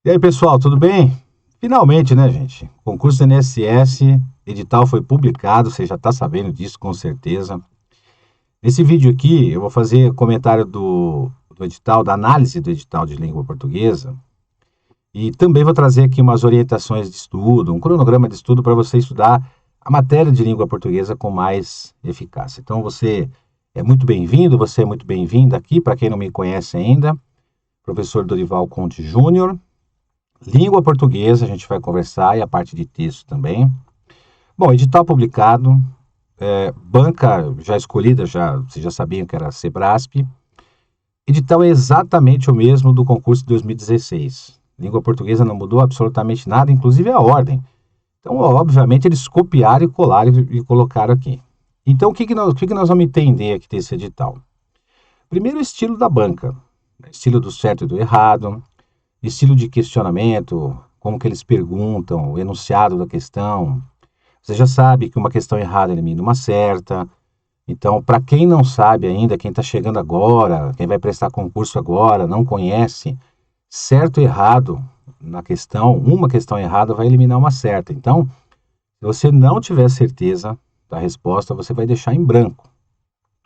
E aí, pessoal, tudo bem? Finalmente, né, gente? Concurso INSS, edital foi publicado, você já está sabendo disso com certeza. Nesse vídeo aqui, eu vou fazer comentário do edital, da análise do edital de língua portuguesa, e também vou trazer aqui umas orientações de estudo, um cronograma de estudo para você estudar a matéria de língua portuguesa com mais eficácia. Então, você é muito bem-vindo, você é muito bem-vinda aqui, para quem não me conhece ainda, professor Dorival Conte Júnior. Língua portuguesa, a gente vai conversar, e a parte de texto também. Bom, edital publicado, banca já escolhida, vocês já sabiam que era a Sebrasp. Edital é exatamente o mesmo do concurso de 2016. Língua portuguesa não mudou absolutamente nada, inclusive a ordem. Então, obviamente, eles copiaram e colaram e colocaram aqui. Então, o que nós vamos entender aqui desse edital? Primeiro, o estilo da banca, estilo do certo e do errado, estilo de questionamento, como que eles perguntam, o enunciado da questão. Você já sabe que uma questão errada elimina uma certa. Então, para quem não sabe ainda, quem está chegando agora, quem vai prestar concurso agora, não conhece, certo e errado na questão, uma questão errada vai eliminar uma certa. Então, se você não tiver certeza da resposta, você vai deixar em branco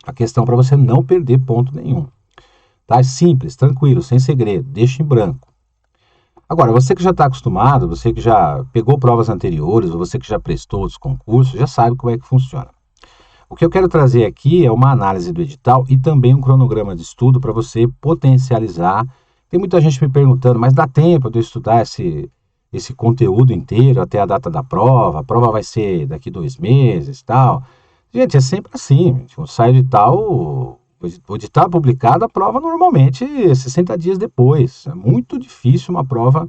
a questão para você não perder ponto nenhum. Tá? É simples, tranquilo, sem segredo, deixa em branco. Agora, você que já está acostumado, você que já pegou provas anteriores, ou você que já prestou outros concursos, já sabe como é que funciona. O que eu quero trazer aqui é uma análise do edital e também um cronograma de estudo para você potencializar. Tem muita gente me perguntando, mas dá tempo de eu estudar esse conteúdo inteiro até a data da prova? A prova vai ser daqui 2 meses e tal. Gente, é sempre assim. Sai o edital publicado, a prova normalmente é 60 dias depois. É muito difícil uma prova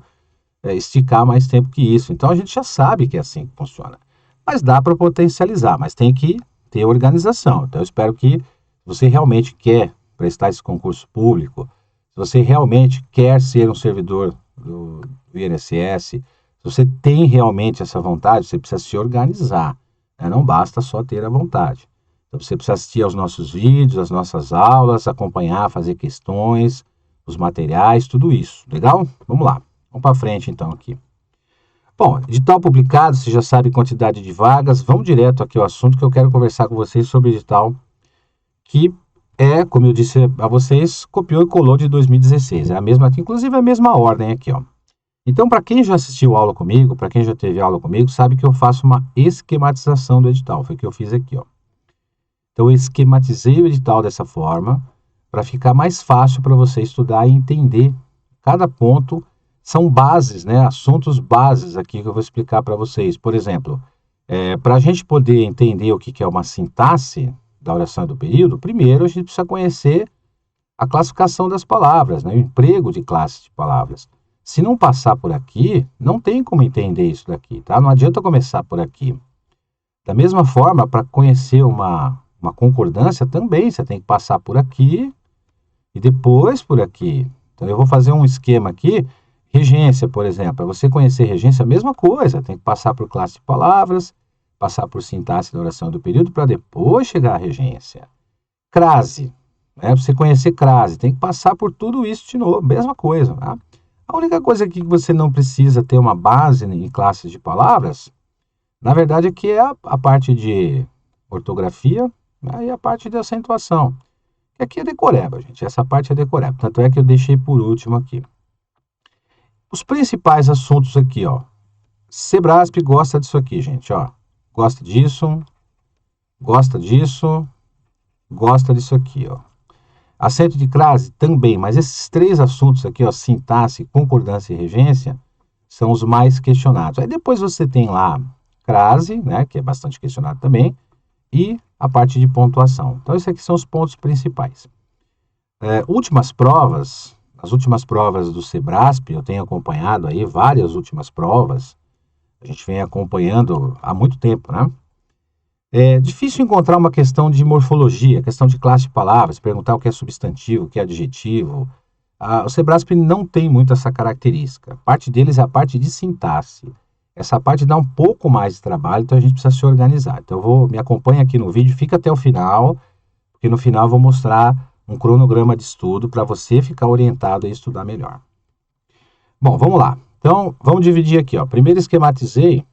esticar mais tempo que isso. Então a gente já sabe que é assim que funciona. Mas dá para potencializar, mas tem que ter organização. Então eu espero que você realmente quer prestar esse concurso público, se você realmente quer ser um servidor do INSS, se você tem realmente essa vontade, você precisa se organizar, né? Não basta só ter a vontade. Então você precisa assistir aos nossos vídeos, às nossas aulas, acompanhar, fazer questões, os materiais, tudo isso. Legal? Vamos lá. Vamos para frente então aqui. Bom, edital publicado, você já sabe quantidade de vagas. Vamos direto aqui ao assunto que eu quero conversar com vocês sobre o edital que como eu disse a vocês, copiou e colou de 2016. É a mesma, inclusive a mesma ordem aqui, ó. Então, para quem já assistiu aula comigo, para quem já teve aula comigo, sabe que eu faço uma esquematização do edital. Foi o que eu fiz aqui, ó. Então, eu esquematizei o edital dessa forma para ficar mais fácil para você estudar e entender cada ponto. São bases, né? Assuntos bases aqui que eu vou explicar para vocês. Por exemplo, para a gente poder entender o que é uma sintaxe da oração e do período, primeiro a gente precisa conhecer a classificação das palavras, né? O emprego de classes de palavras. Se não passar por aqui, não tem como entender isso daqui, tá? Não adianta começar por aqui. Da mesma forma, para conhecer uma concordância também, você tem que passar por aqui e depois por aqui. Então eu vou fazer um esquema aqui. Regência, por exemplo, para você conhecer regência, a mesma coisa, tem que passar por classe de palavras, passar por sintaxe da oração do período, para depois chegar à regência. Crase, né? Para você conhecer crase, tem que passar por tudo isso de novo, mesma coisa. Tá? A única coisa aqui que você não precisa ter uma base em classes de palavras, na verdade aqui é a parte de ortografia, né? E a parte de acentuação. Aqui é decoreba, gente, essa parte é decoreba, tanto é que eu deixei por último aqui. Os principais assuntos aqui, ó. Sebrasp gosta disso aqui, gente, ó. Gosta disso, gosta disso, gosta disso aqui, ó. Acento de crase também, mas esses 3 assuntos aqui, ó, sintaxe, concordância e regência, são os mais questionados. Aí depois você tem lá crase, né, que é bastante questionado também, e a parte de pontuação. Então esses aqui são os pontos principais. As últimas provas do Sebrasp, eu tenho acompanhado aí várias últimas provas, a gente vem acompanhando há muito tempo, né? É difícil encontrar uma questão de morfologia, questão de classe de palavras, perguntar o que é substantivo, o que é adjetivo. O Sebrasp não tem muito essa característica. Parte deles é a parte de sintaxe. Essa parte dá um pouco mais de trabalho, então a gente precisa se organizar. Então me acompanha aqui no vídeo, fica até o final, porque no final eu vou mostrar um cronograma de estudo para você ficar orientado a estudar melhor. Bom, vamos lá. Então, vamos dividir aqui, ó. Primeiro esquematizei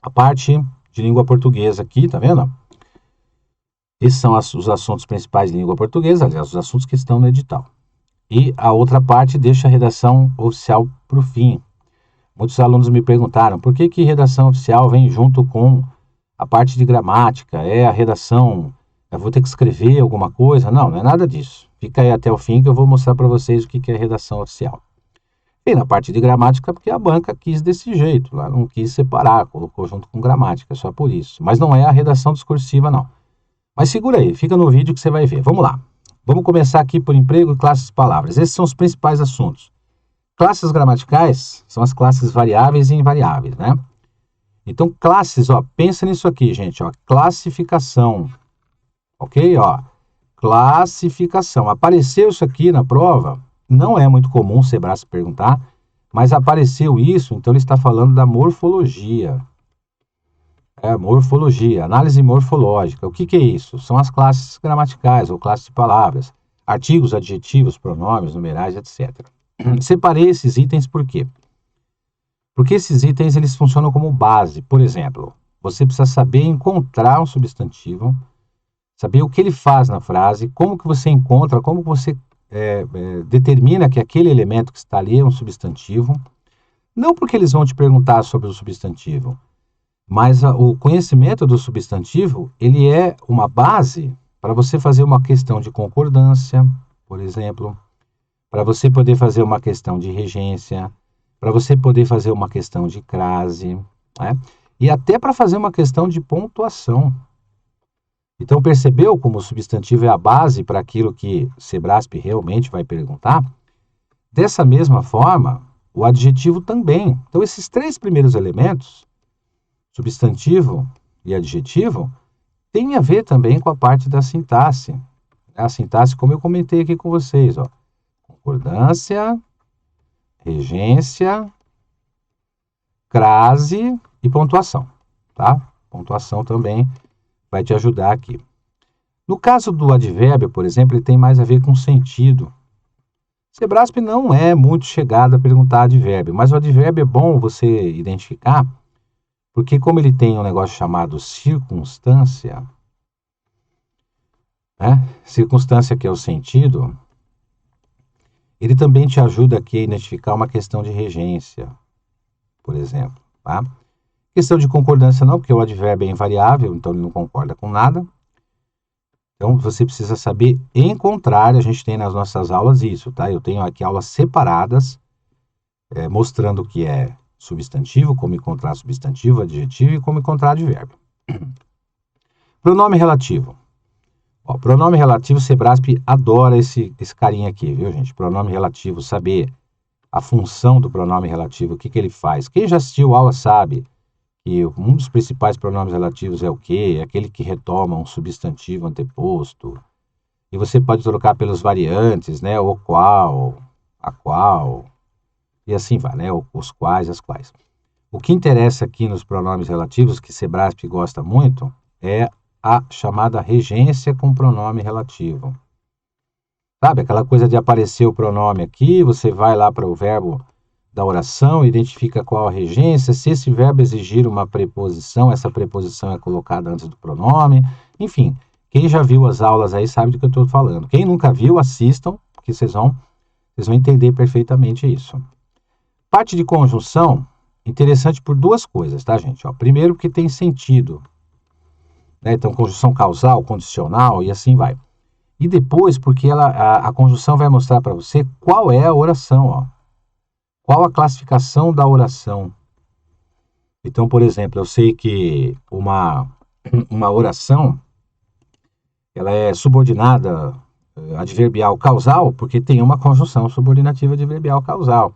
a parte de língua portuguesa aqui, tá vendo? Esses são os assuntos principais de língua portuguesa, aliás, os assuntos que estão no edital. E a outra parte deixa a redação oficial para o fim. Muitos alunos me perguntaram por que redação oficial vem junto com a parte de gramática, é a redação, eu vou ter que escrever alguma coisa? Não, não é nada disso. Fica aí até o fim que eu vou mostrar para vocês o que é redação oficial. E na parte de gramática, porque a banca quis desse jeito, lá não quis separar, colocou junto com gramática, só por isso. Mas não é a redação discursiva, não. Mas segura aí, fica no vídeo que você vai ver. Vamos lá. Vamos começar aqui por emprego e classes de palavras. Esses são os principais assuntos. Classes gramaticais são as classes variáveis e invariáveis, né? Então, classes, ó, pensa nisso aqui, gente, ó, classificação, ok? Ó, classificação. Apareceu isso aqui na prova, não é muito comum o Sebrasp perguntar, mas apareceu isso, então ele está falando da morfologia. Morfologia, análise morfológica. O que é isso? São as classes gramaticais ou classes de palavras, artigos, adjetivos, pronomes, numerais, etc. Separei esses itens por quê? Porque esses itens eles funcionam como base. Por exemplo, você precisa saber encontrar um substantivo, saber o que ele faz na frase, como que você encontra, como que você determina que aquele elemento que está ali é um substantivo. Não porque eles vão te perguntar sobre o substantivo, mas o conhecimento do substantivo, ele é uma base para você fazer uma questão de concordância, por exemplo, para você poder fazer uma questão de regência, para você poder fazer uma questão de crase, né? E até para fazer uma questão de pontuação. Então, percebeu como o substantivo é a base para aquilo que Sebrasp realmente vai perguntar? Dessa mesma forma, o adjetivo também. Então, esses três primeiros elementos, substantivo e adjetivo, tem a ver também com a parte da sintaxe. A sintaxe, como eu comentei aqui com vocês, ó, concordância, regência, crase e pontuação, tá? Pontuação também vai te ajudar aqui. No caso do advérbio, por exemplo, ele tem mais a ver com sentido. Sebrasp não é muito chegado a perguntar advérbio, mas o advérbio é bom você identificar, porque como ele tem um negócio chamado circunstância, né? Circunstância que é o sentido, ele também te ajuda aqui a identificar uma questão de regência, por exemplo, tá? Questão de concordância não, porque o advérbio é invariável, então ele não concorda com nada. Então você precisa saber encontrar, a gente tem nas nossas aulas isso, tá? Eu tenho aqui aulas separadas, mostrando o que é substantivo, como encontrar substantivo, adjetivo e como encontrar advérbio. Pronome relativo. Ó, pronome relativo, Sebrasp adora esse carinha aqui, viu, gente? Pronome relativo, saber a função do pronome relativo, o que ele faz. Quem já assistiu a aula sabe que um dos principais pronomes relativos é o quê? É aquele que retoma um substantivo anteposto. E você pode trocar pelos variantes, né? O qual, a qual, e assim vai, né? Os quais, as quais. O que interessa aqui nos pronomes relativos, que Sebrasp gosta muito, é a chamada regência com pronome relativo. Sabe, aquela coisa de aparecer o pronome aqui, você vai lá para o verbo da oração, identifica qual a regência, se esse verbo exigir uma preposição, essa preposição é colocada antes do pronome, enfim, quem já viu as aulas aí sabe do que eu estou falando. Quem nunca viu, assistam, porque vocês vão entender perfeitamente isso. Parte de conjunção, interessante por duas coisas, tá, gente? Ó, primeiro, porque tem sentido, né? Então, conjunção causal, condicional e assim vai. E depois, porque a conjunção vai mostrar para você qual é a oração, ó. Qual a classificação da oração? Então, por exemplo, eu sei que uma oração ela é subordinada adverbial causal porque tem uma conjunção subordinativa adverbial causal.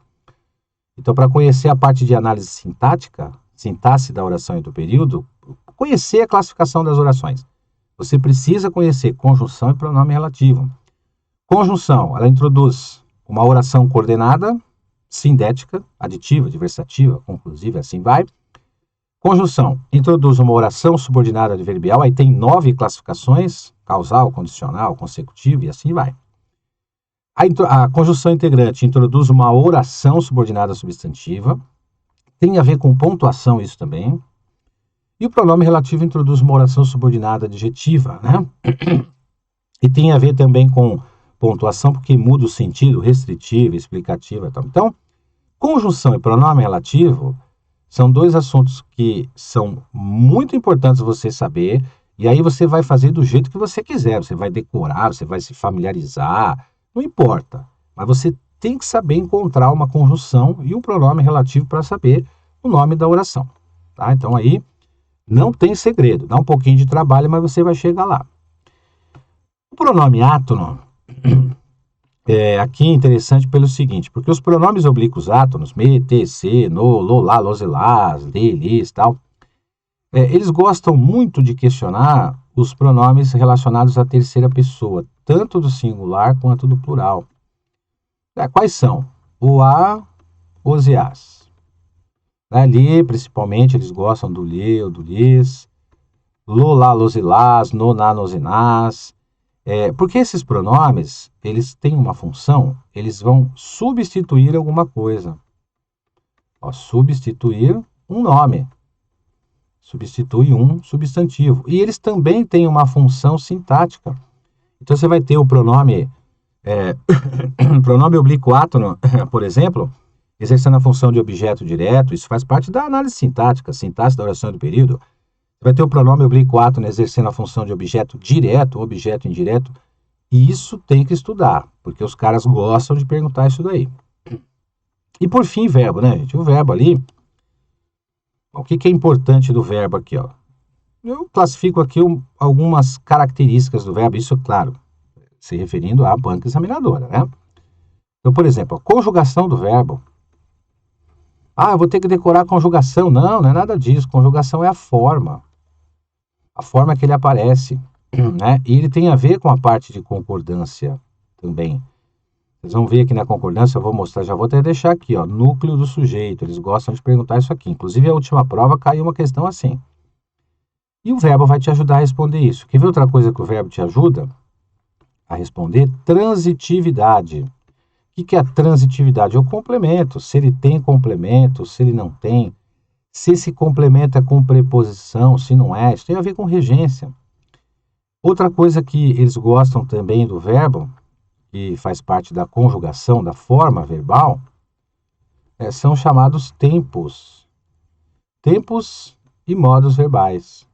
Então, para conhecer a parte de análise sintática, sintaxe da oração e do período, conhecer a classificação das orações, você precisa conhecer conjunção e pronome relativo. Conjunção, ela introduz uma oração coordenada, sindética, aditiva, adversativa, conclusiva, assim vai. Conjunção, introduz uma oração subordinada adverbial, aí tem 9 classificações, causal, condicional, consecutivo e assim vai. A conjunção integrante introduz uma oração subordinada substantiva. Tem a ver com pontuação isso também. E o pronome relativo introduz uma oração subordinada adjetiva, né? E tem a ver também com pontuação, porque muda o sentido, restritiva, explicativa e tal. Então, conjunção e pronome relativo são dois assuntos que são muito importantes você saber, e aí você vai fazer do jeito que você quiser, você vai decorar, você vai se familiarizar, não importa. Mas você tem que saber encontrar uma conjunção e um pronome relativo para saber o nome da oração, tá? Então aí não tem segredo, dá um pouquinho de trabalho, mas você vai chegar lá. O pronome átono aqui é interessante pelo seguinte, porque os pronomes oblíquos átonos, me, te, se, no, lo, lá, los, las, de, lis, tal, eles gostam muito de questionar os pronomes relacionados à terceira pessoa, tanto do singular quanto do plural. Quais são? O a, os e as. Ali, principalmente, eles gostam do lhe ou do lhes, lo, lá, los e las, no, na, nos e nas. Porque esses pronomes, eles têm uma função, eles vão substituir alguma coisa. Substituir um nome. Substitui um substantivo. E eles também têm uma função sintática. Então, você vai ter o pronome, pronome oblíquo átono, por exemplo, exercendo a função de objeto direto. Isso faz parte da análise sintática, sintaxe da oração do período. Vai ter o pronome oblíquo átono exercendo a função de objeto direto, objeto indireto, e isso tem que estudar, porque os caras gostam de perguntar isso daí. E por fim, verbo, né, gente? O verbo ali, o que é importante do verbo aqui, ó? Eu classifico aqui algumas características do verbo, isso, claro, se referindo à banca examinadora, né? Então, por exemplo, a conjugação do verbo. Eu vou ter que decorar a conjugação. Não, não é nada disso. Conjugação é a forma que ele aparece, né? E ele tem a ver com a parte de concordância também. Vocês vão ver aqui na concordância, eu vou mostrar, já vou até deixar aqui, ó, núcleo do sujeito. Eles gostam de perguntar isso aqui. Inclusive, a última prova caiu uma questão assim. E o verbo vai te ajudar a responder isso. Quer ver outra coisa que o verbo te ajuda a responder? Transitividade. O que é a transitividade? É o complemento. Se ele tem complemento, se ele não tem. Se se complementa com preposição, se não é. Isso tem a ver com regência. Outra coisa que eles gostam também do verbo, que faz parte da conjugação, da forma verbal, são chamados tempos. Tempos e modos verbais.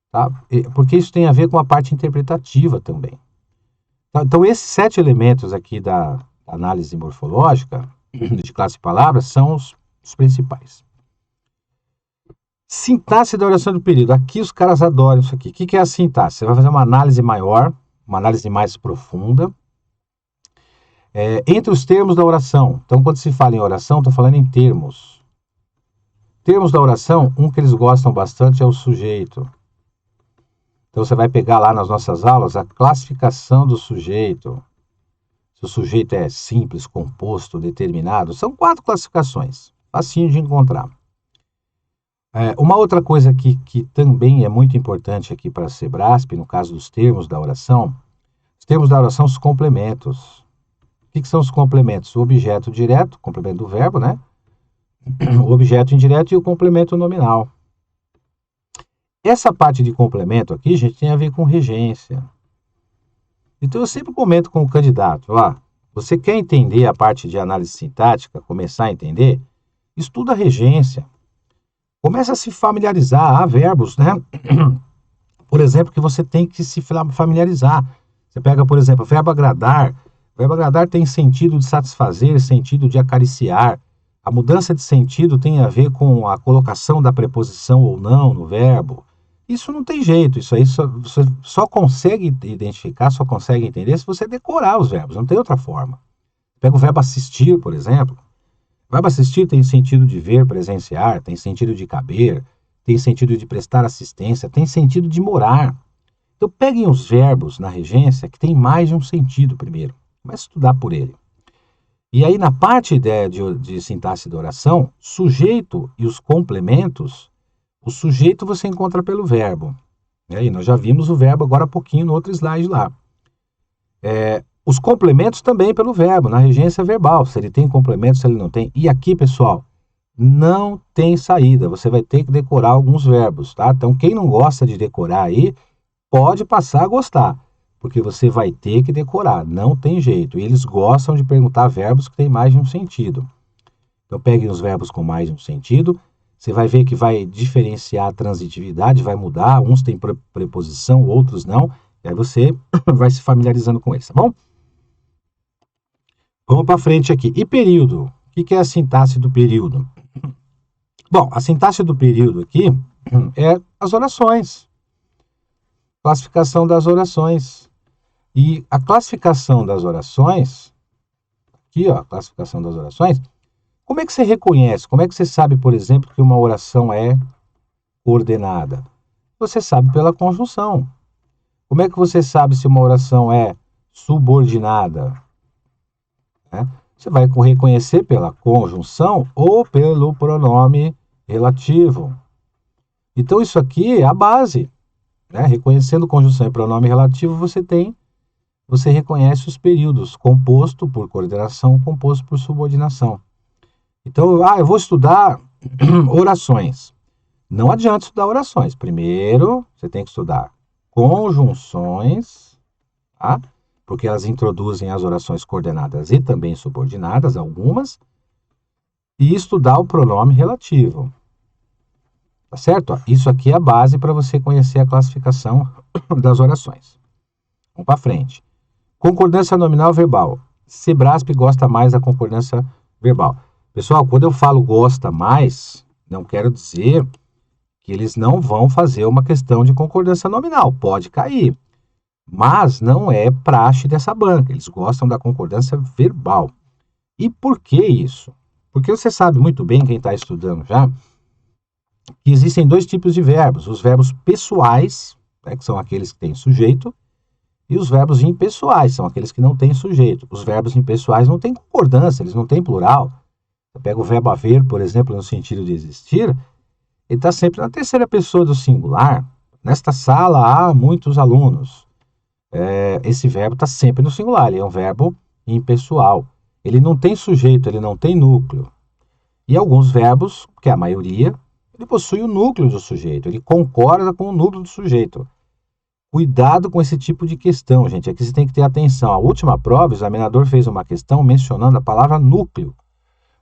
Tá? Porque isso tem a ver com a parte interpretativa também. Tá? Então, esses 7 elementos aqui da análise morfológica, de classe de palavras, são os principais. Sintaxe da oração do período. Aqui os caras adoram isso aqui. O que é a sintaxe? Você vai fazer uma análise maior, uma análise mais profunda, entre os termos da oração. Então, quando se fala em oração, estou falando em termos. Termos da oração, um que eles gostam bastante é o sujeito. Então, você vai pegar lá nas nossas aulas a classificação do sujeito. Se o sujeito é simples, composto, determinado. São 4 classificações. Facinho de encontrar. Uma outra coisa que também é muito importante aqui para a Sebrasp, no caso dos termos da oração, os termos da oração são os complementos. O que são os complementos? O objeto direto, complemento do verbo, né? O objeto indireto e o complemento nominal. Essa parte de complemento aqui, gente, tem a ver com regência. Então, eu sempre comento com o candidato, você quer entender a parte de análise sintática, começar a entender? Estuda a regência. Começa a se familiarizar. Há verbos, né? Por exemplo, que você tem que se familiarizar. Você pega, por exemplo, o verbo agradar. O verbo agradar tem sentido de satisfazer, sentido de acariciar. A mudança de sentido tem a ver com a colocação da preposição ou não no verbo. Isso não tem jeito, isso aí você só consegue identificar, só consegue entender se você decorar os verbos, não tem outra forma. Pega o verbo assistir, por exemplo. O verbo assistir tem sentido de ver, presenciar, tem sentido de caber, tem sentido de prestar assistência, tem sentido de morar. Então peguem os verbos na regência que tem mais de um sentido primeiro. Comece a estudar por ele. E aí na parte de sintaxe da oração, sujeito e os complementos, o sujeito você encontra pelo verbo. E nós já vimos o verbo agora há pouquinho no outro slide lá. Os complementos também pelo verbo, na regência verbal, se ele tem complemento, se ele não tem. E aqui, pessoal, não tem saída, você vai ter que decorar alguns verbos, tá? Então, quem não gosta de decorar aí, pode passar a gostar, porque você vai ter que decorar, não tem jeito. E eles gostam de perguntar verbos que têm mais de um sentido. Então, peguem os verbos com mais de um sentido, você vai ver que vai diferenciar a transitividade, vai mudar, uns têm preposição, outros não, e aí você vai se familiarizando com eles, tá bom? Vamos para frente aqui. E período? O que é a sintaxe do período? Bom, a sintaxe do período aqui é as orações. Classificação das orações. E a classificação das orações, aqui ó, a classificação das orações, como é que você reconhece? Como é que você sabe, por exemplo, que uma oração é ordenada? Você sabe pela conjunção. Como é que você sabe se uma oração é subordinada? Você vai reconhecer pela conjunção ou pelo pronome relativo. Então, isso aqui é a base. Reconhecendo conjunção e pronome relativo, você reconhece os períodos, composto por coordenação, composto por subordinação. Então, eu vou estudar orações. Não adianta estudar orações. Primeiro, você tem que estudar conjunções, tá? Porque elas introduzem as orações coordenadas e também subordinadas, algumas, e estudar o pronome relativo. Tá certo? Isso aqui é a base para você conhecer a classificação das orações. Vamos para frente. Concordância nominal verbal. Sebrasp gosta mais da concordância verbal. Pessoal, quando eu falo gosta mais, não quero dizer que eles não vão fazer uma questão de concordância nominal. Pode cair. Mas não é praxe dessa banca. Eles gostam da concordância verbal. E por que isso? Porque você sabe muito bem, quem está estudando já, que existem dois tipos de verbos. Os verbos pessoais, que são aqueles que têm sujeito, e os verbos impessoais, são aqueles que não têm sujeito. Os verbos impessoais não têm concordância, eles não têm plural. Você pega o verbo haver, por exemplo, no sentido de existir, ele está sempre na terceira pessoa do singular. Nesta sala há muitos alunos. Esse verbo está sempre no singular, ele é um verbo impessoal. Ele não tem sujeito, ele não tem núcleo. E alguns verbos, que é a maioria, ele possui o núcleo do sujeito, ele concorda com o núcleo do sujeito. Cuidado com esse tipo de questão, gente. Aqui você tem que ter atenção. A última prova, o examinador fez uma questão mencionando a palavra núcleo.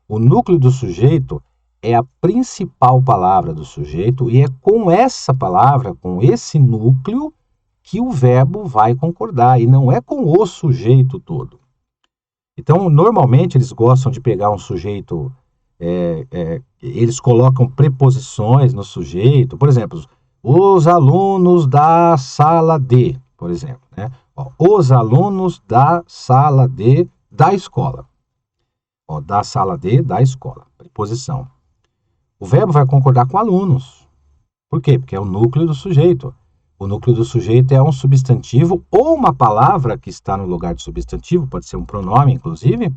O núcleo do sujeito é a principal palavra do sujeito e é com essa palavra, com esse núcleo, que o verbo vai concordar, e não é com o sujeito todo. Então, normalmente, eles gostam de pegar um sujeito, eles colocam preposições no sujeito, por exemplo, os alunos da sala D, por exemplo, os alunos da sala D da escola. Da sala D da escola, preposição. O verbo vai concordar com alunos. Por quê? Porque é o núcleo do sujeito. O núcleo do sujeito é um substantivo ou uma palavra que está no lugar de substantivo, pode ser um pronome, inclusive,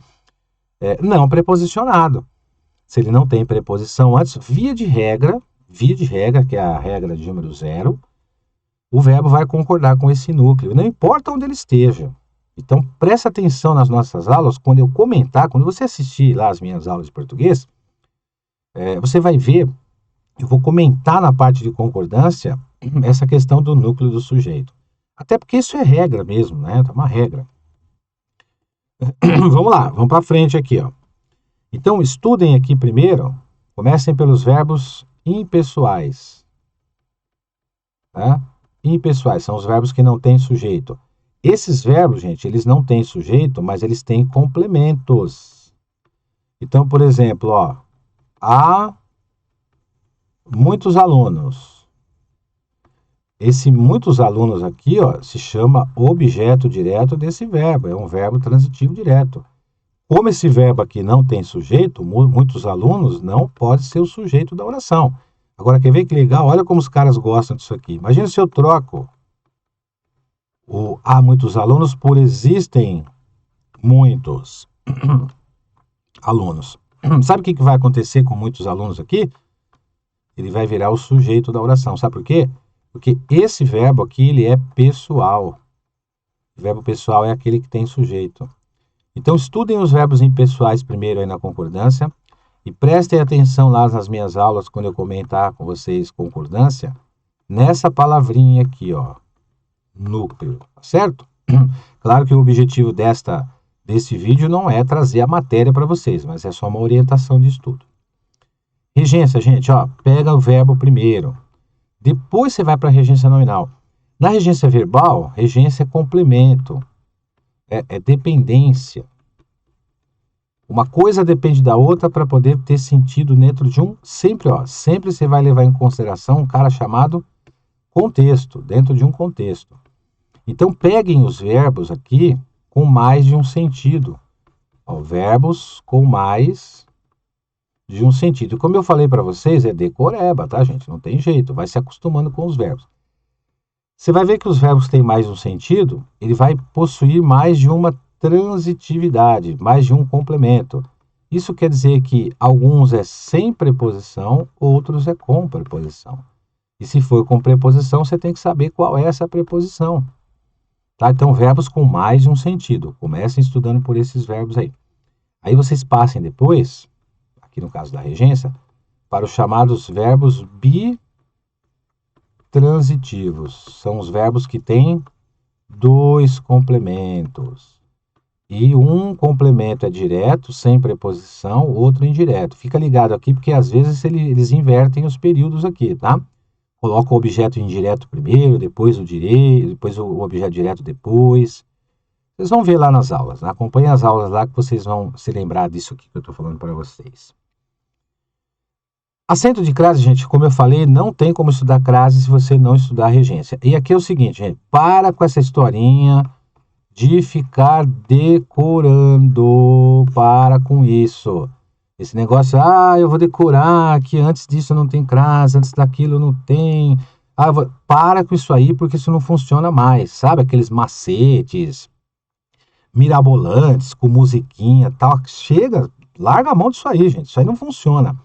não preposicionado. Se ele não tem preposição antes, via de regra, que é a regra de número 0, o verbo vai concordar com esse núcleo, não importa onde ele esteja. Então, presta atenção nas nossas aulas, quando eu comentar, quando você assistir lá as minhas aulas de português, você vai ver, eu vou comentar na parte de concordância essa questão do núcleo do sujeito. Até porque isso é regra mesmo, É uma regra. Vamos lá, vamos para frente aqui, ó. Então, estudem aqui primeiro, comecem pelos verbos impessoais. Tá? Impessoais são os verbos que não têm sujeito. Esses verbos, gente, eles não têm sujeito, mas eles têm complementos. Então, por exemplo, há muitos alunos. Esse muitos alunos aqui, se chama objeto direto desse verbo, é um verbo transitivo direto. Como esse verbo aqui não tem sujeito, muitos alunos não pode ser o sujeito da oração. Agora, quer ver que legal? Olha como os caras gostam disso aqui. Imagina se eu troco o há muitos alunos por existem muitos alunos. Sabe o que vai acontecer com muitos alunos aqui? Ele vai virar o sujeito da oração. Sabe por quê? Porque esse verbo aqui, ele é pessoal. Verbo pessoal é aquele que tem sujeito. Então, estudem os verbos impessoais primeiro aí na concordância e prestem atenção lá nas minhas aulas, quando eu comentar com vocês concordância, nessa palavrinha aqui, ó, núcleo, tá certo? Claro que o objetivo desse vídeo não é trazer a matéria para vocês, mas é só uma orientação de estudo. Regência, gente, ó, pega o verbo primeiro. Depois você vai para a regência nominal. Na regência verbal, regência é complemento, é dependência. Uma coisa depende da outra para poder ter sentido dentro de um... Sempre você vai levar em consideração um cara chamado contexto, dentro de um contexto. Então, peguem os verbos aqui com mais de um sentido. Ó, verbos com mais de um sentido. E como eu falei para vocês, é decoreba, tá, gente? Não tem jeito, vai se acostumando com os verbos. Você vai ver que os verbos têm mais de um sentido, ele vai possuir mais de uma transitividade, mais de um complemento. Isso quer dizer que alguns é sem preposição, outros é com preposição. E se for com preposição, você tem que saber qual é essa preposição. Tá? Então, verbos com mais de um sentido. Comecem estudando por esses verbos aí. Aí vocês passem depois, aqui no caso da regência, para os chamados verbos bitransitivos. São os verbos que têm dois complementos. E um complemento é direto, sem preposição, outro indireto. Fica ligado aqui, porque às vezes eles invertem os períodos aqui, tá? Coloca o objeto indireto primeiro, depois o direto, depois o objeto direto depois. Vocês vão ver lá nas aulas, né? Acompanhem as aulas lá que vocês vão se lembrar disso aqui que eu estou falando para vocês. Acento de crase, gente, como eu falei, não tem como estudar crase se você não estudar regência. E aqui é o seguinte, gente, para com essa historinha de ficar decorando, para com isso. Esse negócio, eu vou decorar, que antes disso não tem crase, antes daquilo não tem. Para com isso aí, porque isso não funciona mais. Sabe aqueles macetes mirabolantes, com musiquinha e tal? Chega, larga a mão disso aí, gente. Isso aí não funciona.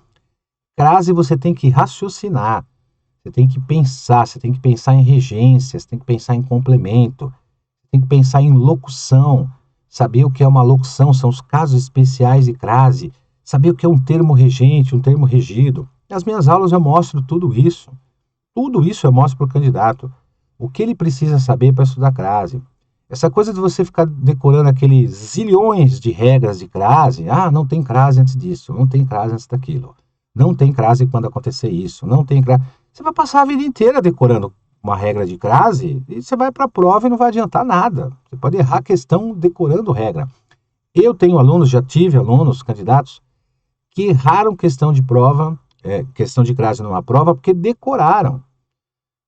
Crase você tem que raciocinar. Você tem que pensar, você tem que pensar em regência, você tem que pensar em complemento, você tem que pensar em locução. Saber o que é uma locução, são os casos especiais de crase. Saber o que é um termo regente, um termo regido. Nas minhas aulas eu mostro tudo isso. Tudo isso eu mostro para o candidato. O que ele precisa saber para estudar crase. Essa coisa de você ficar decorando aqueles zilhões de regras de crase. Não tem crase antes disso, não tem crase antes daquilo. Não tem crase quando acontecer isso, não tem crase. Você vai passar a vida inteira decorando uma regra de crase e você vai para a prova e não vai adiantar nada. Você pode errar a questão decorando regra. Eu tenho alunos, já tive alunos, candidatos, que erraram questão de prova, questão de crase numa prova, porque decoraram.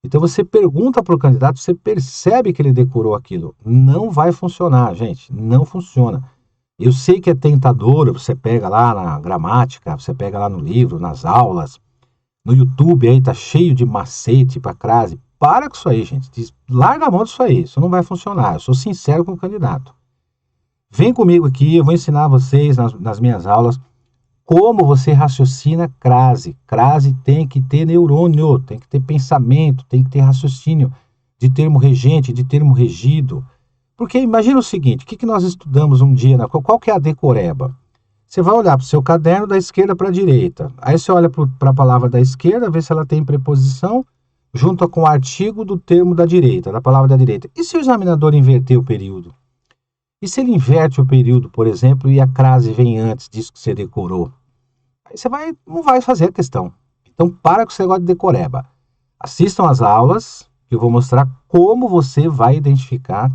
Então você pergunta para o candidato, você percebe que ele decorou aquilo. Não vai funcionar, gente, não funciona. Eu sei que é tentador, você pega lá na gramática, você pega lá no livro, nas aulas, no YouTube aí tá cheio de macete para crase. Para com isso aí, gente. Larga a mão disso aí, isso não vai funcionar. Eu sou sincero com o candidato. Vem comigo aqui, eu vou ensinar vocês nas minhas aulas como você raciocina crase. Crase tem que ter neurônio, tem que ter pensamento, tem que ter raciocínio de termo regente, de termo regido. Porque imagina o seguinte, o que nós estudamos um dia, qual que é a decoreba? Você vai olhar para o seu caderno da esquerda para a direita. Aí você olha para a palavra da esquerda, vê se ela tem preposição, junto com o artigo do termo da direita, da palavra da direita. E se o examinador inverter o período? E se ele inverte o período, por exemplo, e a crase vem antes disso que você decorou? Aí você não vai fazer a questão. Então, para com esse negócio de decoreba. Assistam às aulas, que eu vou mostrar como você vai identificar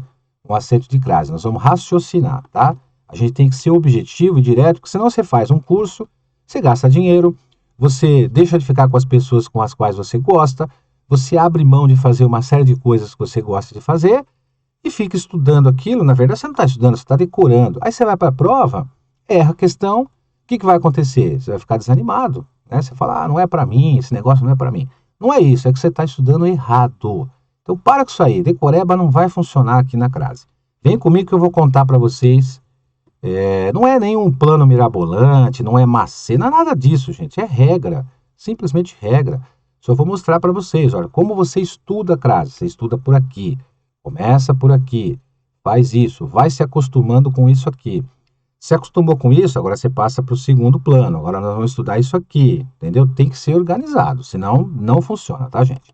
um acento de crase. Nós vamos raciocinar, tá? A gente tem que ser objetivo e direto, porque senão você faz um curso, você gasta dinheiro, você deixa de ficar com as pessoas com as quais você gosta, você abre mão de fazer uma série de coisas que você gosta de fazer e fica estudando aquilo. Na verdade, você não está estudando, você está decorando. Aí você vai para a prova, erra a questão, o que vai acontecer? Você vai ficar desanimado, né? Você fala, não é para mim, esse negócio não é para mim. Não é isso, é que você está estudando errado. Então para com isso aí, decoreba não vai funcionar aqui na crase. Vem comigo que eu vou contar para vocês. Não é nenhum plano mirabolante, não é macete, não é nada disso, gente. É regra, simplesmente regra. Só vou mostrar para vocês, olha, como você estuda crase. Você estuda por aqui, começa por aqui, faz isso, vai se acostumando com isso aqui. Se acostumou com isso, agora você passa para o segundo plano. Agora nós vamos estudar isso aqui, entendeu? Tem que ser organizado, senão não funciona, tá, gente?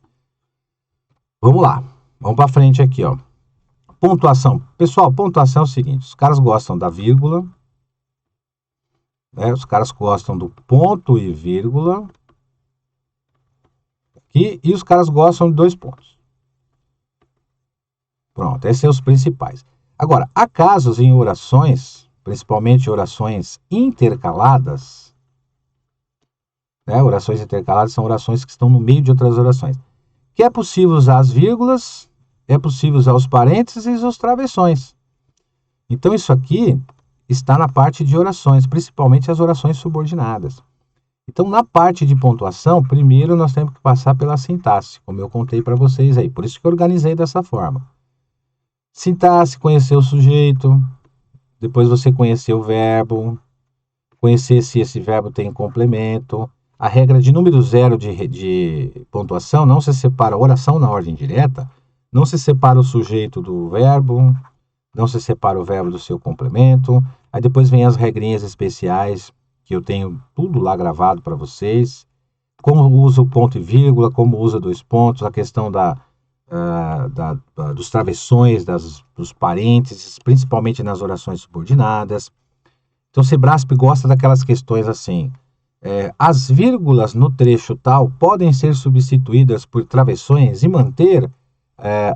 Vamos lá, vamos para frente aqui, ó. Pontuação. Pessoal, pontuação é o seguinte, os caras gostam da vírgula, né? Os caras gostam do ponto e vírgula, aqui, e os caras gostam de 2 pontos. Pronto, esses são os principais. Agora, há casos em orações, principalmente orações intercaladas, né? Orações intercaladas são orações que estão no meio de outras orações, que é possível usar as vírgulas, é possível usar os parênteses e os travessões. Então, isso aqui está na parte de orações, principalmente as orações subordinadas. Então, na parte de pontuação, primeiro nós temos que passar pela sintaxe, como eu contei para vocês aí. Por isso que eu organizei dessa forma. Sintaxe, conhecer o sujeito, depois você conhecer o verbo, conhecer se esse verbo tem complemento. A regra de número 0 de pontuação, não se separa oração na ordem direta, não se separa o sujeito do verbo, não se separa o verbo do seu complemento. Aí depois vem as regrinhas especiais, que eu tenho tudo lá gravado para vocês. Como usa o ponto e vírgula, como usa 2 pontos, a questão dos travessões, dos parênteses, principalmente nas orações subordinadas. Então, Sebrasp gosta daquelas questões assim. As vírgulas no trecho tal podem ser substituídas por travessões e manter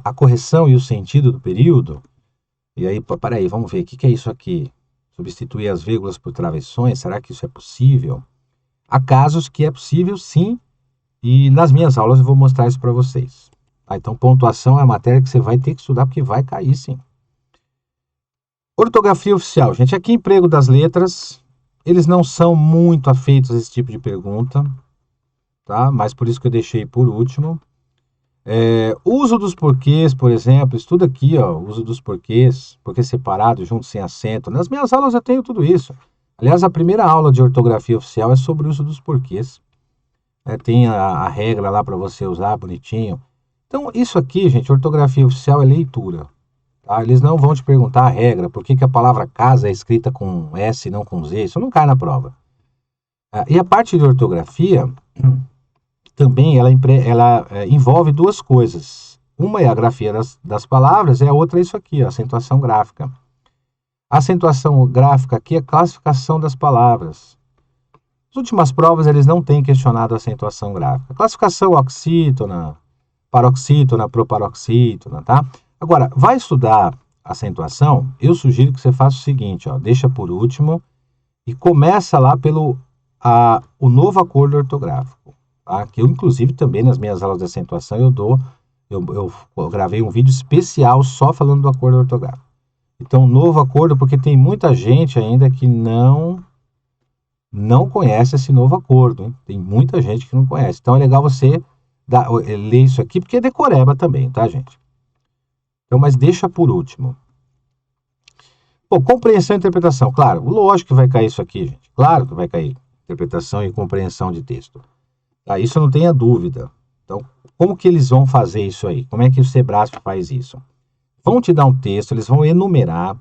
a correção e o sentido do período. E aí, peraí, vamos ver, o que é isso aqui? Substituir as vírgulas por travessões, será que isso é possível? Há casos que é possível, sim, e nas minhas aulas eu vou mostrar isso para vocês. Então, pontuação é a matéria que você vai ter que estudar, porque vai cair, sim. Ortografia oficial, gente, aqui emprego das letras, eles não são muito afeitos a esse tipo de pergunta, tá? Mas por isso que eu deixei por último. Uso dos porquês, por exemplo, estuda aqui, ó, uso dos porquês, porquê separado, junto, sem acento. Nas minhas aulas eu tenho tudo isso. Aliás, a primeira aula de ortografia oficial é sobre o uso dos porquês. Tem a regra lá para você usar bonitinho. Então, isso aqui, gente, ortografia oficial é leitura. Tá? Eles não vão te perguntar a regra, por que a palavra casa é escrita com S e não com Z. Isso não cai na prova. E a parte de ortografia também ela envolve 2 coisas. Uma é a grafia das palavras e a outra é isso aqui, a acentuação gráfica. A acentuação gráfica aqui é a classificação das palavras. As últimas provas eles não têm questionado a acentuação gráfica. Classificação oxítona, paroxítona, proparoxítona, tá? Agora, vai estudar acentuação, eu sugiro que você faça o seguinte, ó, deixa por último e começa lá pelo o novo acordo ortográfico. Tá? Que eu, inclusive, também nas minhas aulas de acentuação, eu gravei um vídeo especial só falando do acordo ortográfico. Então, novo acordo, porque tem muita gente ainda que não conhece esse novo acordo. Hein? Tem muita gente que não conhece. Então, é legal você ler isso aqui, porque é decoreba também, tá, gente? Então, mas deixa por último. Bom, compreensão e interpretação. Claro, lógico que vai cair isso aqui, gente. Claro que vai cair interpretação e compreensão de texto. Isso não tenha dúvida. Então, como que eles vão fazer isso aí? Como é que o Sebrasp faz isso? Vão te dar um texto, eles vão enumerar,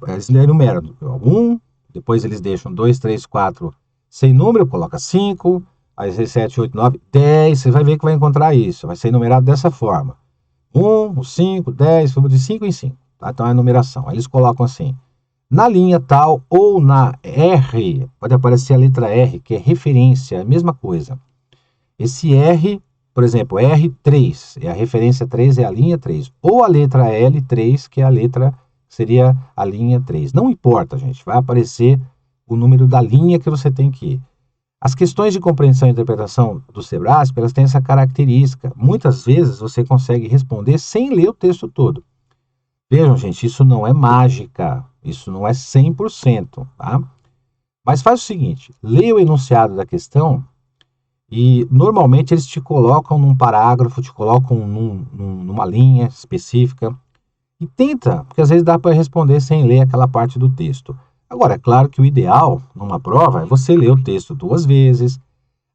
eles enumeram 1, depois eles deixam 2, 3, 4, sem número, coloca 5, aí 6, 7, 8, 9, 10, você vai ver que vai encontrar isso, vai ser enumerado dessa forma. 1, 5, 10, vamos de 5 em 5, tá? Então é a numeração, aí eles colocam assim, na linha tal ou na R, pode aparecer a letra R, que é referência, a mesma coisa. Esse R, por exemplo, R3, a referência 3 é a linha 3. Ou a letra L3, que é a letra, seria a linha 3. Não importa, gente, vai aparecer o número da linha que você tem que ir. As questões de compreensão e interpretação do Sebrasp, elas têm essa característica. Muitas vezes você consegue responder sem ler o texto todo. Vejam, gente, isso não é mágica, isso não é 100%, tá? Mas faz o seguinte, leia o enunciado da questão e normalmente eles te colocam num parágrafo, te colocam numa linha específica e tenta, porque às vezes dá para responder sem ler aquela parte do texto. Agora, é claro que o ideal numa prova é você ler o texto 2 vezes.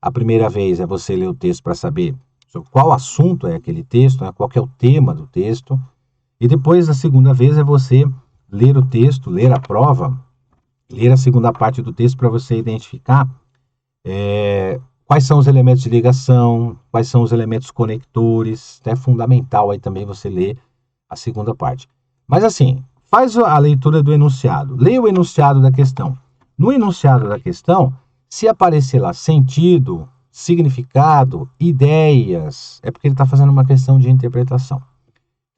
A primeira vez é você ler o texto para saber sobre qual assunto é aquele texto, né, qual que é o tema do texto. E depois, a segunda vez, é você ler o texto, ler a prova, ler a segunda parte do texto para você identificar quais são os elementos de ligação, quais são os elementos conectores. É fundamental aí também você ler a segunda parte. Mas assim, faz a leitura do enunciado. Leia o enunciado da questão. No enunciado da questão, se aparecer lá sentido, significado, ideias, é porque ele está fazendo uma questão de interpretação.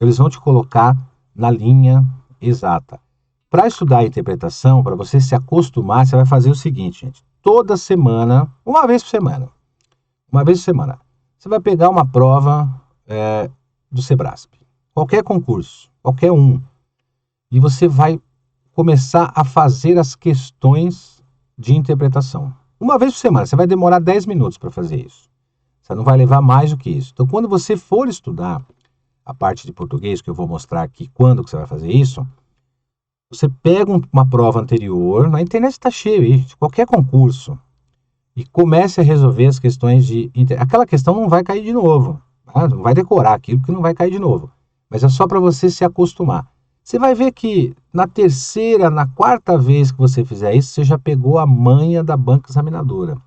Eles vão te colocar na linha exata. Para estudar a interpretação, para você se acostumar, você vai fazer o seguinte, gente. Toda semana, uma vez por semana, você vai pegar uma prova do Sebrasp. Qualquer concurso, qualquer um. E você vai começar a fazer as questões de interpretação. Uma vez por semana, você vai demorar 10 minutos para fazer isso. Você não vai levar mais do que isso. Então, quando você for estudar a parte de português, que eu vou mostrar aqui quando que você vai fazer isso, você pega uma prova anterior, na internet está cheio aí, de qualquer concurso, e comece a resolver as questões de... Aquela questão não vai cair de novo, tá? Não vai decorar aquilo que não vai cair de novo, mas é só para você se acostumar. Você vai ver que na terceira, na quarta vez que você fizer isso, você já pegou a manha da banca examinadora.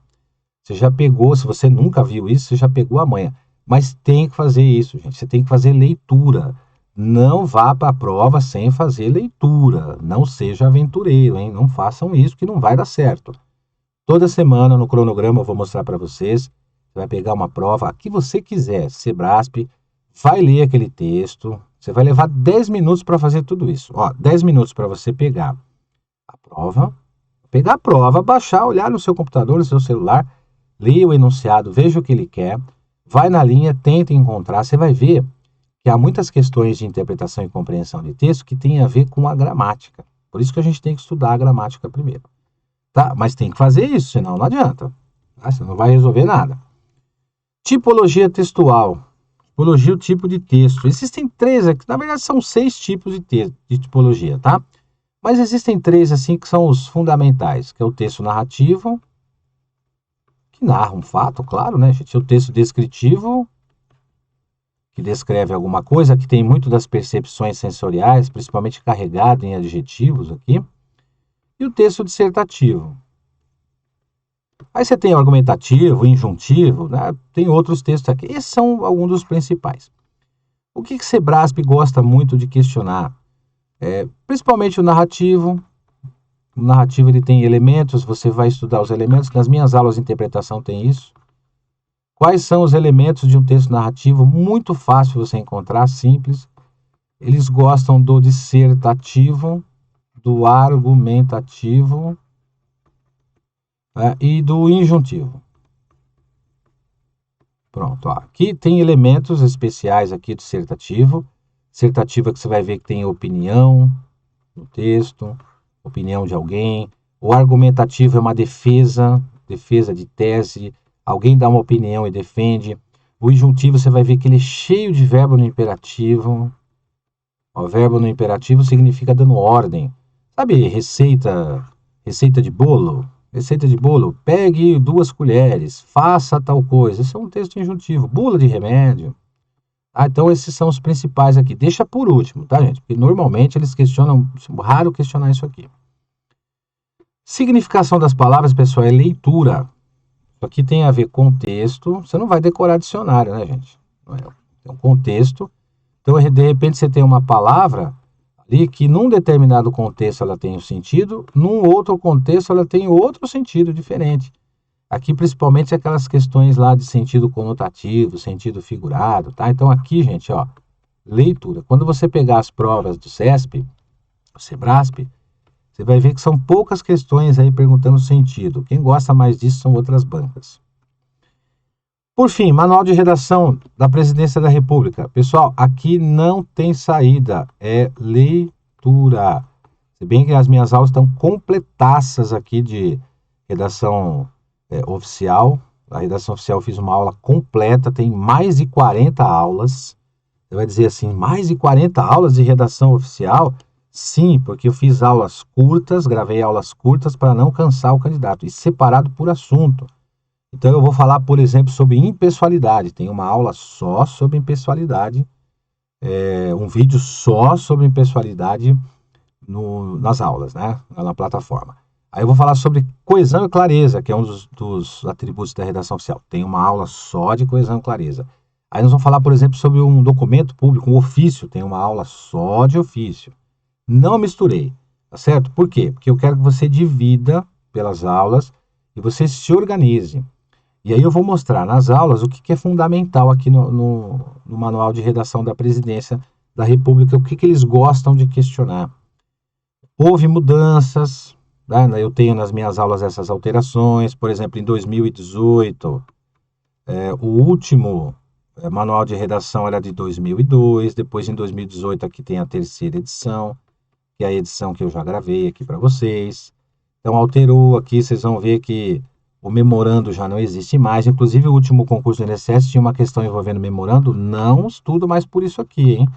Você já pegou, se você nunca viu isso, você já pegou a manha. Mas tem que fazer isso, gente. Você tem que fazer leitura. Não vá para a prova sem fazer leitura. Não seja aventureiro, hein? Não façam isso que não vai dar certo. Toda semana no cronograma eu vou mostrar para vocês. Você vai pegar uma prova, a que você quiser, Sebrasp, vai ler aquele texto. Você vai levar 10 minutos para fazer tudo isso. 10 minutos para você pegar a prova, baixar, olhar no seu computador, no seu celular, leia o enunciado, veja o que ele quer, vai na linha, tenta encontrar. Você vai ver que há muitas questões de interpretação e compreensão de texto que tem a ver com a gramática. Por isso que a gente tem que estudar a gramática primeiro. Tá? Mas tem que fazer isso, senão não adianta. Tá? Você não vai resolver nada. Tipologia textual. Tipologia, o tipo de texto. Existem 3 aqui, na verdade são 6 tipos de tipologia, tá? Mas existem 3 assim que são os fundamentais, que é o texto narrativo, que narra um fato, claro, né, gente? O texto descritivo, que descreve alguma coisa, que tem muito das percepções sensoriais, principalmente carregado em adjetivos aqui. E o texto dissertativo. Aí você tem o argumentativo, o injuntivo, né? Tem outros textos aqui. Esses são alguns dos principais. O que Sebrasp gosta muito de questionar? Principalmente o narrativo. O narrativo ele tem elementos, você vai estudar os elementos. Nas minhas aulas de interpretação tem isso. Quais são os elementos de um texto narrativo? Muito fácil você encontrar, simples. Eles gostam do dissertativo, do argumentativo, e do injuntivo. Pronto, aqui tem elementos especiais aqui do dissertativo. Dissertativo é que você vai ver que tem opinião no texto, opinião de alguém. O argumentativo é uma defesa de tese. Alguém dá uma opinião e defende. O injuntivo você vai ver que ele é cheio de verbo no imperativo. O verbo no imperativo significa dando ordem. Sabe receita de bolo? Receita de bolo, pegue 2 colheres, faça tal coisa. Esse é um texto injuntivo. Bula de remédio. Então esses são os principais aqui. Deixa por último, tá, gente? Porque normalmente eles questionam, raro questionar isso aqui. Significação das palavras, pessoal, é leitura. Isso aqui tem a ver com texto. Você não vai decorar dicionário, né, gente? É um contexto. Então, de repente, você tem uma palavra ali que num determinado contexto ela tem um sentido, num outro contexto ela tem outro sentido diferente. Aqui, principalmente, aquelas questões lá de sentido conotativo, sentido figurado, tá? Então, aqui, gente, leitura. Quando você pegar as provas do CESP, o Sebrasp, você vai ver que são poucas questões aí perguntando sentido. Quem gosta mais disso são outras bancas. Por fim, manual de redação da Presidência da República. Pessoal, aqui não tem saída, é leitura. Se bem que as minhas aulas estão completaças aqui de redação oficial. A redação oficial eu fiz uma aula completa, tem mais de 40 aulas. Você vai dizer assim, mais de 40 aulas de redação oficial? Sim, porque eu fiz aulas curtas, gravei aulas curtas para não cansar o candidato, e separado por assunto. Então eu vou falar, por exemplo, sobre impessoalidade. Tem uma aula só sobre impessoalidade um vídeo só sobre impessoalidade nas aulas, né? Na plataforma. Aí eu vou falar sobre coesão e clareza, que é um dos atributos da redação oficial. Tem uma aula só de coesão e clareza. Aí nós vamos falar, por exemplo, sobre um documento público, um ofício. Tem uma aula só de ofício. Não misturei, tá certo? Por quê? Porque eu quero que você divida pelas aulas e você se organize. E aí eu vou mostrar nas aulas o que é fundamental aqui no Manual de Redação da Presidência da República, o que eles gostam de questionar. Houve mudanças, né? Eu tenho nas minhas aulas essas alterações, por exemplo, em 2018, o último manual de redação era de 2002, depois em 2018 aqui tem a terceira edição, que é a edição que eu já gravei aqui para vocês. Então alterou aqui, vocês vão ver que o memorando já não existe mais, inclusive o último concurso do INSS tinha uma questão envolvendo memorando, não estudo mais por isso aqui, hein?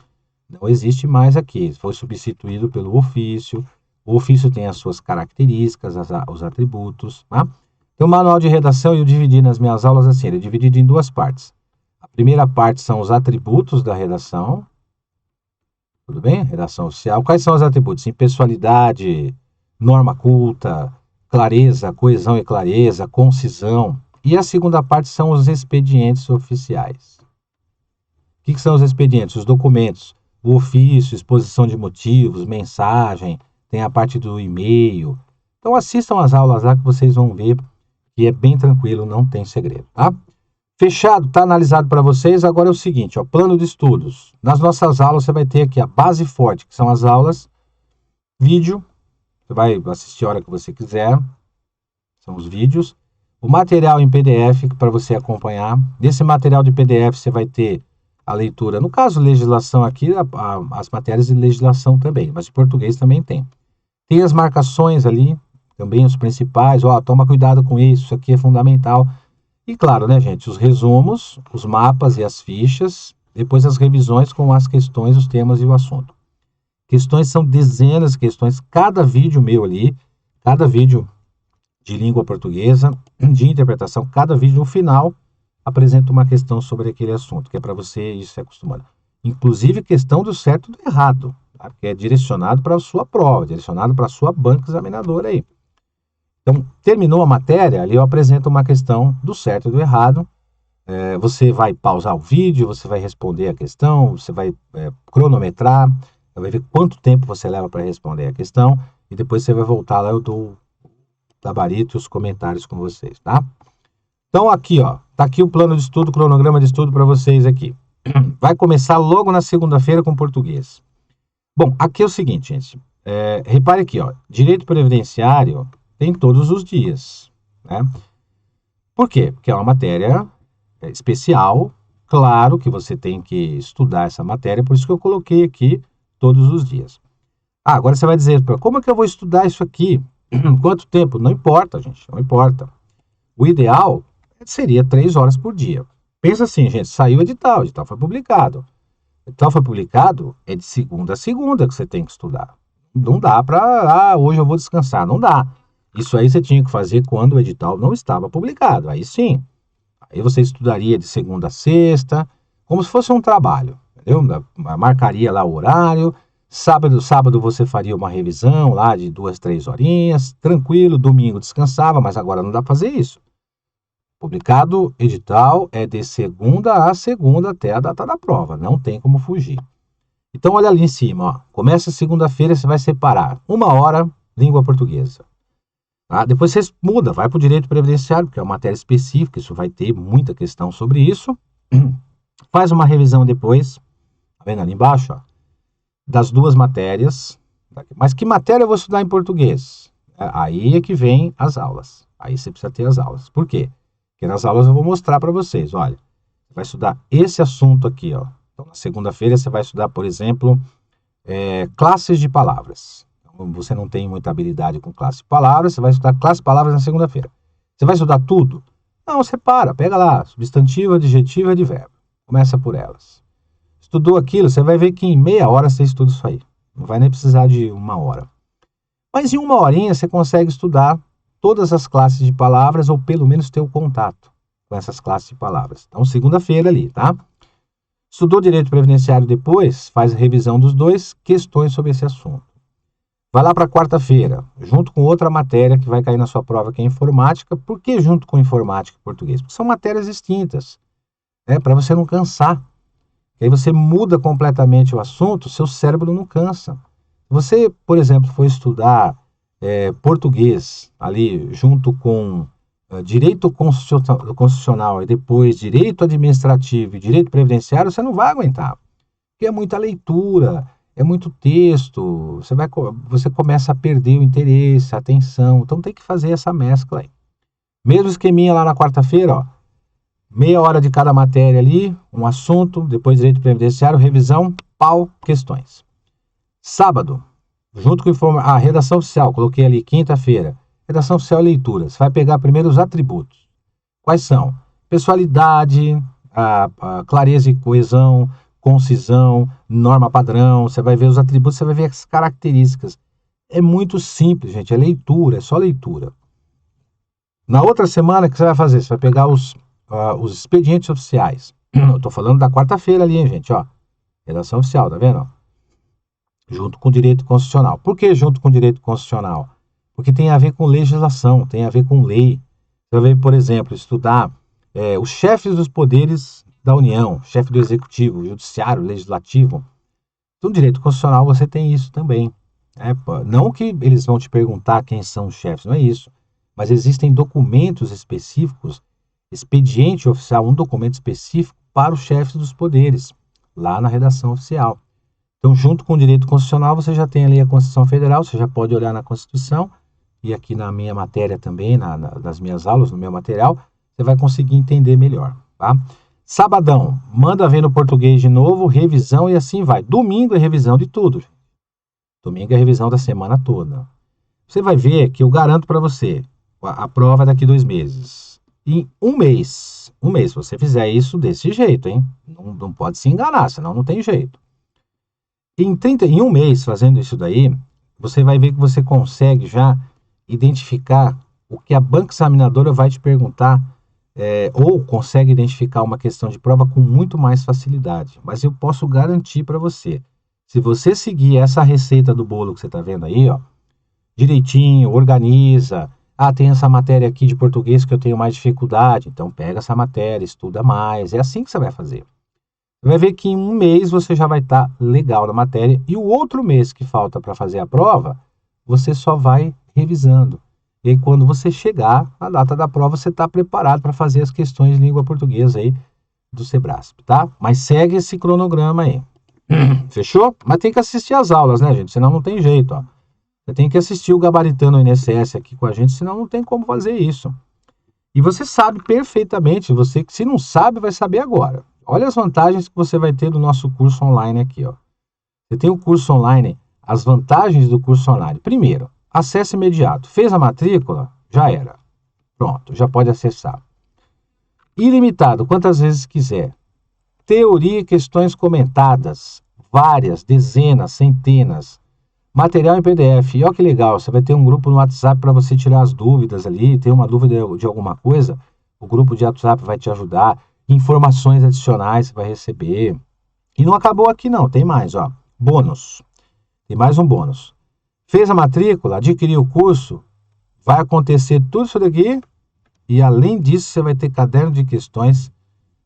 Não existe mais aqui, foi substituído pelo ofício. O ofício tem as suas características, os atributos, tá? Então, o manual de redação eu dividi nas minhas aulas assim, ele é dividido em duas partes. A primeira parte são os atributos da redação, tudo bem? Redação oficial. Quais são os atributos? Impessoalidade, norma culta, clareza, coesão e clareza, concisão. E a segunda parte são os expedientes oficiais. O que são os expedientes? Os documentos, o ofício, exposição de motivos, mensagem, tem a parte do e-mail. Então assistam as aulas lá que vocês vão ver que é bem tranquilo, não tem segredo, tá? Fechado, tá analisado para vocês. Agora é o seguinte, ó, plano de estudos. Nas nossas aulas você vai ter aqui a base forte, que são as aulas, vídeo, você vai assistir a hora que você quiser, são os vídeos. O material em PDF para você acompanhar. Nesse material de PDF você vai ter a leitura, no caso legislação aqui, as matérias de legislação também, mas de português também tem. Tem as marcações ali, também os principais, ó, toma cuidado com isso aqui é fundamental. E claro, né, gente, os resumos, os mapas e as fichas, depois as revisões com as questões, os temas e o assunto. Questões são dezenas de questões, cada vídeo meu ali, cada vídeo de língua portuguesa, de interpretação, cada vídeo no final apresenta uma questão sobre aquele assunto, que é para você ir se acostumando. Inclusive questão do certo e do errado, tá? Que é direcionado para a sua prova, direcionado para a sua banca examinadora aí. Então, terminou a matéria, ali eu apresento uma questão do certo e do errado. Você vai pausar o vídeo, você vai responder a questão, você vai cronometrar, vai ver quanto tempo você leva para responder a questão, e depois você vai voltar lá, eu dou o gabarito e os comentários com vocês, tá? Então, aqui, ó, tá aqui o plano de estudo, o cronograma de estudo para vocês aqui. Vai começar logo na segunda-feira com português. Bom, aqui é o seguinte, gente. Repare aqui, ó, direito previdenciário tem todos os dias, né? Por quê? Porque é uma matéria especial, claro que você tem que estudar essa matéria, por isso que eu coloquei aqui todos os dias. Agora você vai dizer, como é que eu vou estudar isso aqui? Quanto tempo? Não importa, gente, não importa. O ideal seria 3 horas por dia. Pensa assim, gente, saiu o edital foi publicado. O edital foi publicado, é de segunda a segunda que você tem que estudar. Não dá para, hoje eu vou descansar, não dá. Isso aí você tinha que fazer quando o edital não estava publicado, aí sim. Aí você estudaria de segunda a sexta, como se fosse um trabalho, entendeu? Marcaria lá o horário, sábado você faria uma revisão lá de 2, 3 horinhas, tranquilo, domingo descansava, mas agora não dá para fazer isso. Publicado edital é de segunda a segunda até a data da prova, não tem como fugir. Então olha ali em cima, ó, começa segunda-feira, você vai separar 1 hora língua portuguesa. Tá? Depois você muda, vai para o direito previdenciário, porque é uma matéria específica, isso vai ter muita questão sobre isso. Faz uma revisão depois, tá vendo ali embaixo, ó, das 2 matérias. Mas que matéria eu vou estudar em português? Aí é que vem as aulas. Aí você precisa ter as aulas. Por quê? Porque nas aulas eu vou mostrar para vocês, olha, você vai estudar esse assunto aqui, ó. Então, na segunda-feira você vai estudar, por exemplo, classes de palavras. Então, você não tem muita habilidade com classe de palavras, você vai estudar classe de palavras na segunda-feira. Você vai estudar tudo? Não, separa, pega lá, substantivo, adjetivo e advérbio. Começa por elas. Estudou aquilo, você vai ver que em meia hora você estuda isso aí. Não vai nem precisar de 1 hora. Mas em 1 horinha você consegue estudar todas as classes de palavras, ou pelo menos ter o contato com essas classes de palavras. Então, segunda-feira ali, tá? Estudou direito previdenciário depois, faz a revisão dos dois, questões sobre esse assunto. Vai lá para quarta-feira, junto com outra matéria que vai cair na sua prova, que é informática. Por que junto com informática e português? Porque são matérias distintas, né? Para você não cansar. E aí você muda completamente o assunto, seu cérebro não cansa. Você, por exemplo, for estudar português ali junto com direito constitucional e depois direito administrativo e direito previdenciário, você não vai aguentar. Porque é muita leitura, é muito texto, você começa a perder o interesse, a atenção. Então tem que fazer essa mescla aí. Mesmo esqueminha lá na quarta-feira, ó. Meia hora de cada matéria ali, um assunto, depois direito previdenciário, revisão, pau, questões. Sábado, junto com a redação oficial, coloquei ali quinta-feira, redação oficial e leitura. Você vai pegar primeiro os atributos. Quais são? Pessoalidade, a clareza e coesão, concisão, norma padrão. Você vai ver os atributos, você vai ver as características. É muito simples, gente, é leitura, é só leitura. Na outra semana, o que você vai fazer? Você vai pegar os expedientes oficiais. Eu estou falando da quarta-feira ali, hein, gente, ó. Redação oficial, tá vendo? Junto com o direito constitucional. Por que junto com o direito constitucional? Porque tem a ver com legislação, tem a ver com lei. Você vai ver, por exemplo, estudar os chefes dos poderes da União, chefe do Executivo, Judiciário, Legislativo. No direito constitucional você tem isso também. Não que eles vão te perguntar quem são os chefes, não é isso. Mas existem documentos específicos, expediente oficial, um documento específico para os chefes dos poderes, lá na redação oficial. Então, junto com o direito constitucional, você já tem ali a Constituição Federal, você já pode olhar na Constituição, e aqui na minha matéria também, nas minhas aulas, no meu material, você vai conseguir entender melhor, tá? Sabadão, manda ver no português de novo, revisão e assim vai. Domingo é revisão de tudo. Domingo é revisão da semana toda. Você vai ver que eu garanto para você, a prova é daqui 2 meses. Em um mês, se você fizer isso desse jeito, hein? Não pode se enganar, senão não tem jeito. Em um mês fazendo isso daí, você vai ver que você consegue já identificar o que a banca examinadora vai te perguntar, ou consegue identificar uma questão de prova com muito mais facilidade. Mas eu posso garantir para você, se você seguir essa receita do bolo que você está vendo aí, ó, direitinho, organiza. Tem essa matéria aqui de português que eu tenho mais dificuldade, então pega essa matéria, estuda mais. É assim que você vai fazer. Você vai ver que em um mês você já vai estar legal na matéria, e o outro mês que falta para fazer a prova, você só vai revisando. E aí, quando você chegar na data da prova, você está preparado para fazer as questões de língua portuguesa aí do Sebrasp, tá? Mas segue esse cronograma aí. Fechou? Mas tem que assistir às aulas, né, gente? Senão não tem jeito, ó. Você tem que assistir o Gabaritando o INSS aqui com a gente, senão não tem como fazer isso. E você sabe perfeitamente, você que se não sabe, vai saber agora. Olha as vantagens que você vai ter do nosso curso online aqui, ó. Você tem o curso online, as vantagens do curso online. Primeiro, acesso imediato. Fez a matrícula? Já era. Pronto, já pode acessar. Ilimitado, quantas vezes quiser. Teoria e questões comentadas, várias, dezenas, centenas. Material em PDF. E olha que legal, você vai ter um grupo no WhatsApp para você tirar as dúvidas ali. Tem uma dúvida de alguma coisa, o grupo de WhatsApp vai te ajudar. Informações adicionais você vai receber. E não acabou aqui não, tem mais, ó. Bônus. Tem mais um bônus. Fez a matrícula, adquiriu o curso, vai acontecer tudo isso daqui. E além disso, você vai ter caderno de questões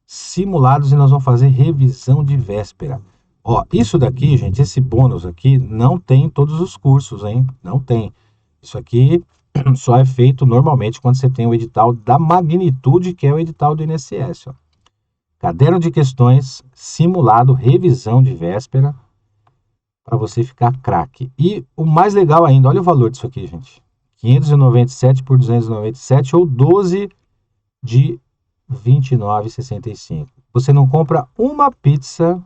simulados e nós vamos fazer revisão de véspera. Ó, isso daqui, gente, esse bônus aqui não tem em todos os cursos, hein? Não tem. Isso aqui só é feito normalmente quando você tem o edital da magnitude que é o edital do INSS, ó. Caderno de questões, simulado, revisão de véspera, para você ficar craque. E o mais legal ainda, olha o valor disso aqui, gente. 597 por 297 ou 12 de 29,65. Você não compra uma pizza.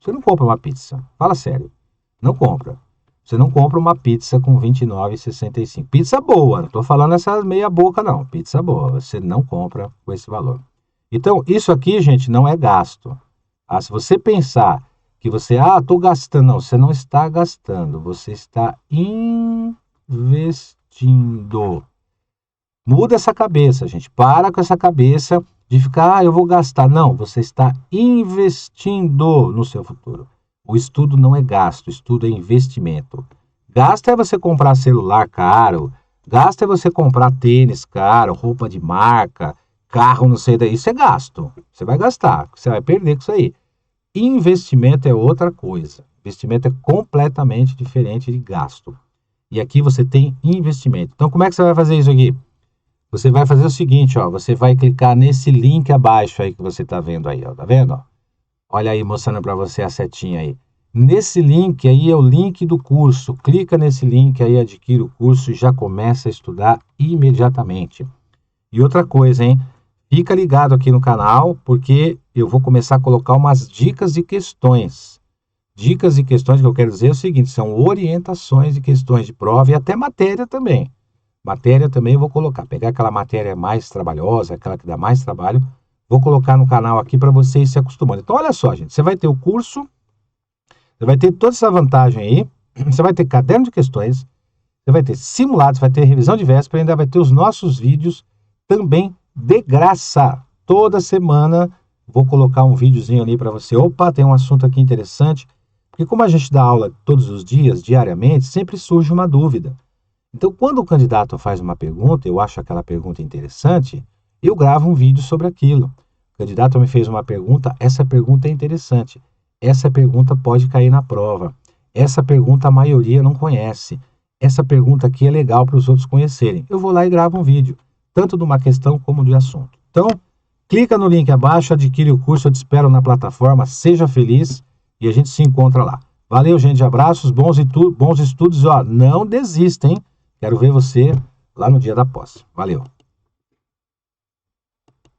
Você não compra uma pizza. Fala sério. Não compra. Você não compra uma pizza com 29,65. Pizza boa. Não estou falando essa meia boca, não. Pizza boa. Você não compra com esse valor. Então, isso aqui, gente, não é gasto. Se você pensar que você, estou gastando. Não, você não está gastando. Você está investindo. Muda essa cabeça, gente. Para com essa cabeça de ficar, eu vou gastar. Não, você está investindo no seu futuro. O estudo não é gasto, o estudo é investimento. Gasto é você comprar celular caro, gasto é você comprar tênis caro, roupa de marca, carro não sei daí. Isso é gasto. Você vai gastar, você vai perder com isso aí. Investimento é outra coisa. Investimento é completamente diferente de gasto. E aqui você tem investimento. Então, como é que você vai fazer isso aqui? Você vai fazer o seguinte, ó, você vai clicar nesse link abaixo aí que você está vendo aí, ó, tá vendo? Ó? Olha aí, mostrando para você a setinha aí. Nesse link aí é o link do curso. Clica nesse link aí, adquire o curso e já começa a estudar imediatamente. E outra coisa, hein? Fica ligado aqui no canal, porque eu vou começar a colocar umas dicas de questões. Dicas e questões que eu quero dizer é o seguinte, são orientações de questões de prova e até matéria também. Matéria também eu vou colocar, pegar aquela matéria mais trabalhosa, aquela que dá mais trabalho, vou colocar no canal aqui para vocês se acostumando. Então olha só, gente, você vai ter o curso, você vai ter toda essa vantagem aí, você vai ter caderno de questões, você vai ter simulados, vai ter revisão de véspera, ainda vai ter os nossos vídeos também de graça. Toda semana vou colocar um videozinho ali para você. Opa, tem um assunto aqui interessante. Porque como a gente dá aula todos os dias, diariamente, sempre surge uma dúvida. Então, quando o candidato faz uma pergunta, eu acho aquela pergunta interessante, eu gravo um vídeo sobre aquilo. O candidato me fez uma pergunta, essa pergunta é interessante. Essa pergunta pode cair na prova. Essa pergunta a maioria não conhece. Essa pergunta aqui é legal para os outros conhecerem. Eu vou lá e gravo um vídeo, tanto de uma questão como de assunto. Então, clica no link abaixo, adquire o curso, eu te espero na plataforma, seja feliz e a gente se encontra lá. Valeu, gente, abraços, bons estudos, ó, não desista, hein? Quero ver você lá no dia da posse. Valeu!